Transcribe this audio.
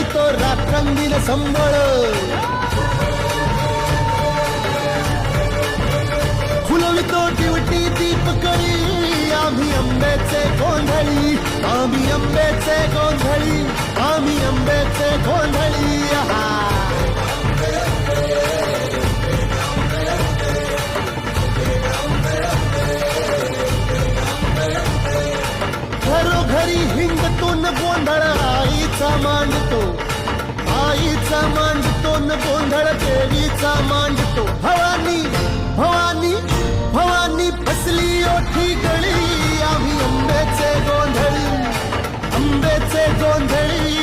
फुलवितो रात्रंगीन संबळ, फुलवितो दिवटी दीपकळी, आम्ही आंब्याचे गोंधळी, आम्ही आंब्याचे गोंधळी, आम्ही आंब्याचे गोंधळी. घरोघरी हिंगतून गोंधळ आईचा मांडतो, आईचा मांडतो न गोंधळ देवीचा मांडतो. भवानी भवानी भवानी फसली ओठी गळी, आम्ही आंब्याचे गोंधळी, आंब्याचे गोंधळी.